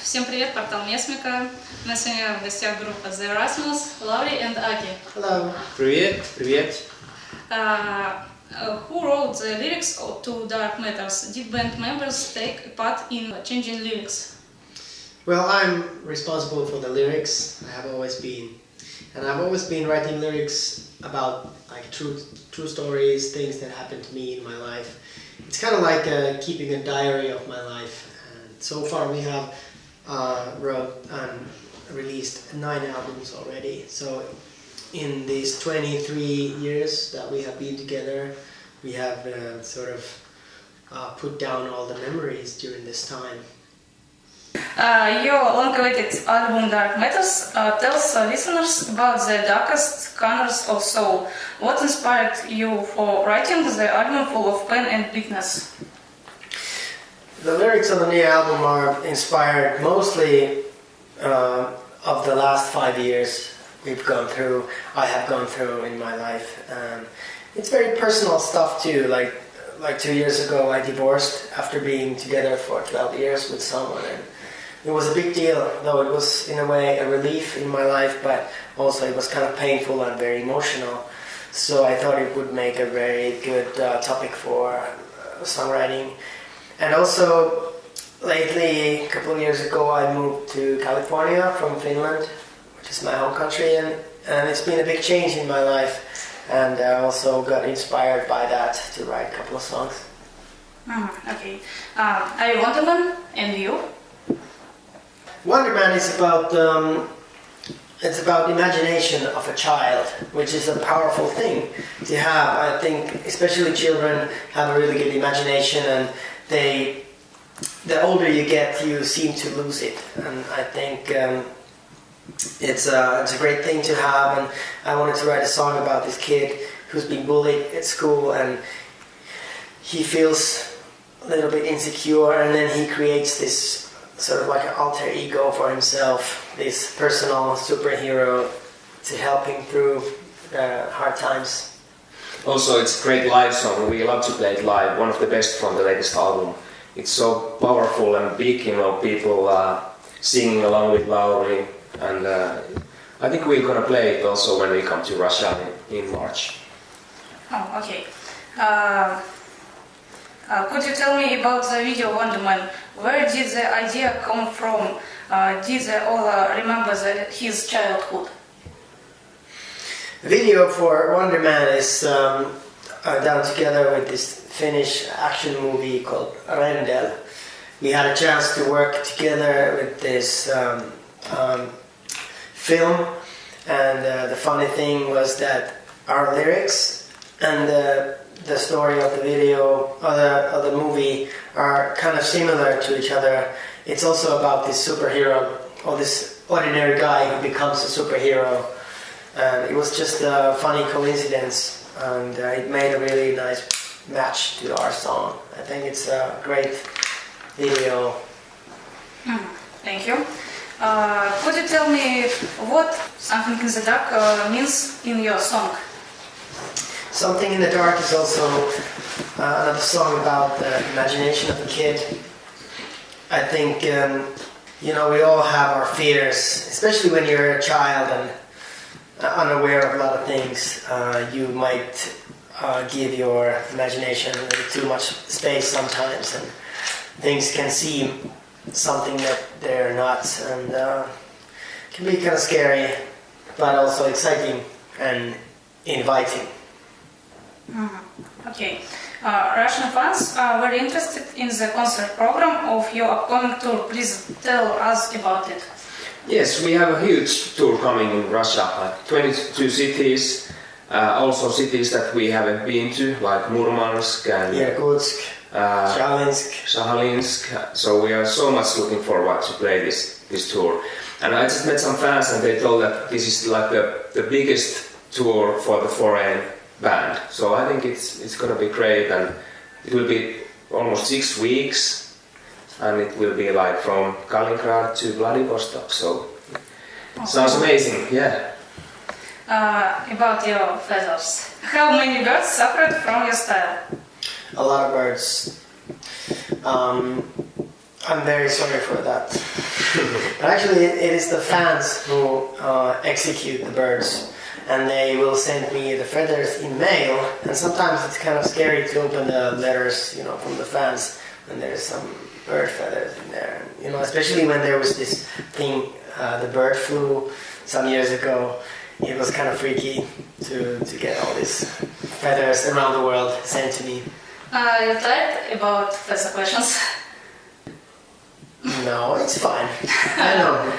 Всем привет, Портал Месмика. У нас сегодня в гостях группа The Rasmus, Лаури and Aki. Hello. Привет, привет. Who wrote the lyrics to Dark Matters? Did band members take part in changing lyrics? Well, I'm responsible for the lyrics. I have always been, and I've always been writing lyrics about like true stories, things that happened to me in my life. It's kind of like keeping a diary of my life. And so far, we have wrote and released 9 albums already. So in these 23 years that we have been together, we have sort of put down all the memories during this time. Your long-awaited album Dark Matters tells listeners about the darkest corners of soul. What inspired you for writing the album full of pain and bigness? The lyrics on the new album are inspired mostly of the last 5 years I have gone through in my life. It's very personal stuff too. Like 2 years ago, I divorced after being together for 12 years with someone, and it was a big deal. Though it was in a way a relief in my life, but also it was kind of painful and very emotional. So I thought it would make a very good topic for songwriting. And also, lately, a couple of years ago, I moved to California from Finland, which is my home country, and it's been a big change in my life. And I also got inspired by that to write a couple of songs. Okay. Are you Wonder Man and you? Wonder Man is about it's about imagination of a child, which is a powerful thing to have. I think especially children have a really good imagination, and the older you get, you seem to lose it. And I think it's a great thing to have. And I wanted to write a song about this kid who's been bullied at school, and he feels a little bit insecure, and then he creates this sort of like an alter ego for himself, this personal superhero to help him through hard times. Also, it's a great live song. We love to play it live. One of the best from the latest album. It's so powerful and big, people singing along with Lauri. And I think we're gonna play it also when we come to Russia in March. Oh, okay. Could you tell me about the video Wonder Man? Where did the idea come from? Did they all remember his childhood? The video for Wonder Man is done together with this Finnish action movie called Rendel. We had a chance to work together with this film, and the funny thing was that our lyrics and the story of the video or the movie are kind of similar to each other. It's also about this superhero or this ordinary guy who becomes a superhero. And it was just a funny coincidence, and it made a really nice match to our song. I think it's a great video. Thank you. Could you tell me what Something in the Dark means in your song? Something in the Dark is also another song about the imagination of a kid. I think, we all have our fears, especially when you're a child and unaware of a lot of things. You might give your imagination a little too much space sometimes, and things can seem something that they're not, and can be kind of scary, but also exciting and inviting. Okay. Russian fans are very interested in the concert program of your upcoming tour. Please tell us about it. Yes, we have a huge tour coming in Russia, like 22 cities, also cities that we haven't been to, like Murmansk and Irkutsk, Sahalinsk. So we are so much looking forward to play this tour. And I just met some fans, and they told that this is like the biggest tour for the foreign band. So I think it's going to be great, and it will be almost 6 weeks, and it will be like from Kaliningrad to Vladivostok. So sounds amazing, yeah. About your feathers, how many birds suffered from your style? A lot of birds. I'm very sorry for that. But actually, it is the fans who execute the birds, and they will send me the feathers in mail. And sometimes it's kind of scary to open the letters, from the fans, when there's some bird feathers in there. Especially when there was this thing, the bird flu, some years ago. It was kind of freaky to get all these feathers around the world sent to me. You're tired about feather questions? No, it's fine. I know.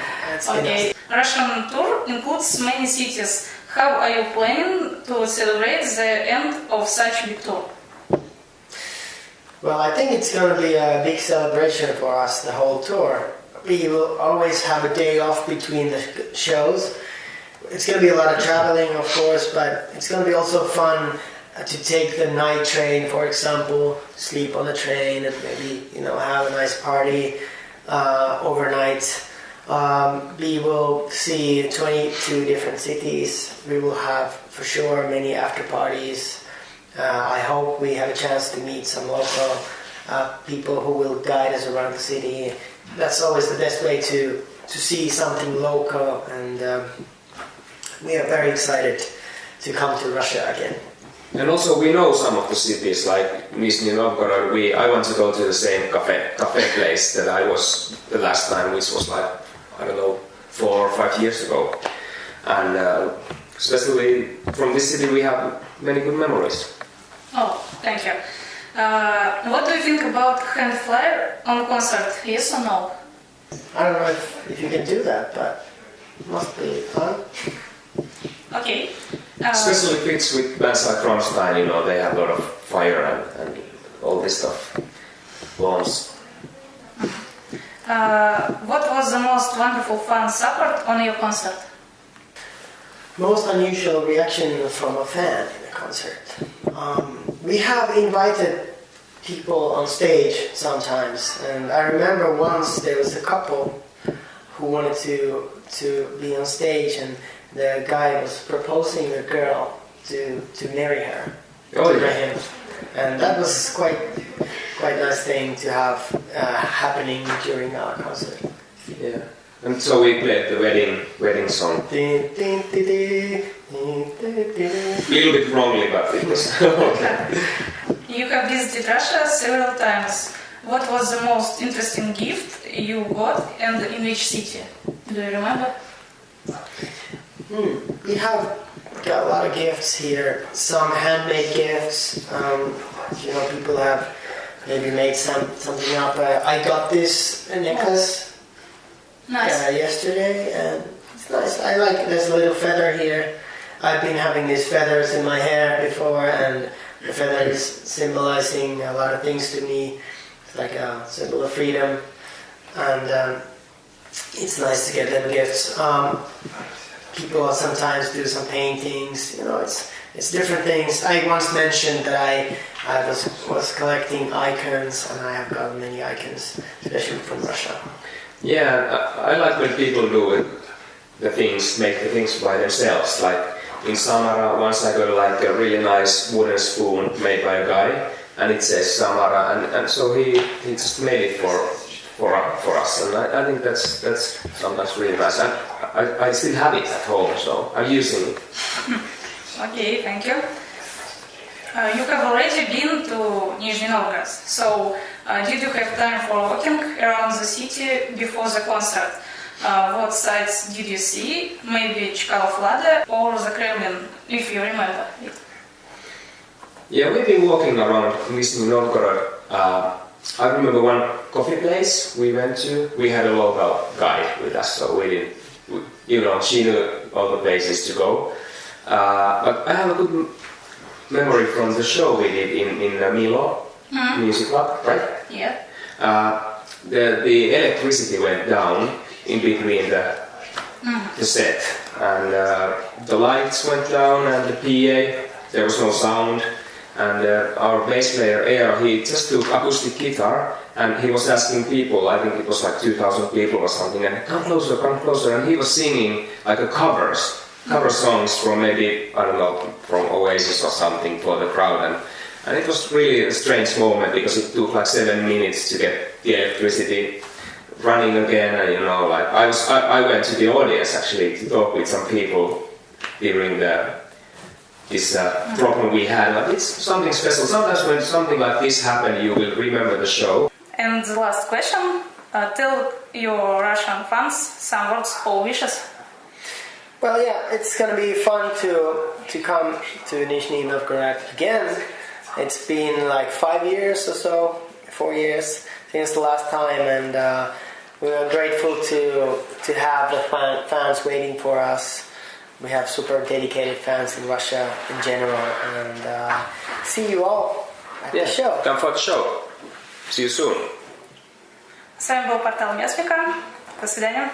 Okay. Russian tour includes many cities. How are you planning to celebrate the end of such big tour? Well, I think it's going to be a big celebration for us, the whole tour. We will always have a day off between the shows. It's going to be a lot of traveling, of course, but it's going to be also fun to take the night train, for example, sleep on the train and maybe, have a nice party overnight. We will see 22 different cities. We will have, for sure, many after parties. I hope we have a chance to meet some local people who will guide us around the city. That's always the best way to see something local, and we are very excited to come to Russia again. And also we know some of the cities like Nizhny Novgorod. I want to go to the same cafe place that I was the last time, which was 4 or 5 years ago. And especially from this city we have many good memories. Oh, thank you. What do you think about hand flyer on the concert? Yes or no? I don't know if you can do that, but it must be fun. Okay. Especially fits with bands like Rammstein, they have a lot of fire and all this stuff. Bombs. What was the most wonderful fan support on your concert? Most unusual reaction from a fan in a concert. We have invited people on stage sometimes, and I remember once there was a couple who wanted to be on stage, and the guy was proposing a girl to marry her. Oh, to yeah. him. And that was quite nice thing to have happening during our concert. Yeah. And so we played the wedding song. Din, din, din, din, din, din, din. A little bit wrongly, but it was okay. You have visited Russia several times. What was the most interesting gift you got, and in which city? Do you remember? We have got a lot of gifts here. Some handmade gifts. People have maybe made something up. I got this necklace Nice. yesterday, and it's nice. I like it. There's a little feather here. I've been having these feathers in my hair before, and the feather is symbolizing a lot of things to me. It's like a symbol of freedom, and it's nice to get them gifts. People sometimes do some paintings. It's different things. I once mentioned that I was collecting icons, and I have got many icons, especially from Russia. Yeah, I like when people do make the things by themselves. Like in Samara, once I got a really nice wooden spoon made by a guy, and it says Samara, and so he just made it for us, and I think that's sometimes really nice. And I still have it at home, so I'm using it. Okay, thank you. You have already been to Nizhny Novgorod, so did you have time for walking around the city before the concert? What sights did you see? Maybe Chkalov Lada or the Kremlin, if you remember it. Yeah, we've been walking around Nizhny Novgorod. I remember one coffee place we went to. We had a local guide with us, so she knew all the places to go. But I have a good memory from the show we did in Milo Music Club, right? Yeah. The electricity went down in between the set, and the lights went down, and the PA, there was no sound, and our bass player Air, he just took acoustic guitar, and he was asking people, I think it was 2,000 people or something, and come closer, and he was singing covers cover songs from maybe, I don't know, from Oasis or something for the crowd. And it was really a strange moment because it took like 7 minutes to get the electricity running again. And, you know, like I went to the audience actually to talk with some people during this problem we had. Like, it's something special. Sometimes when something like this happens, you will remember the show. And the last question, tell your Russian fans some words or wishes. Well, yeah, it's gonna be fun to come to Nizhny Novgorod again. It's been like 5 years or so, 4 years since the last time, and we are grateful to have the fans waiting for us. We have super dedicated fans in Russia in general, and see you all at the show. Come for the show. See you soon. С вами был Портал Месмика. До свидания.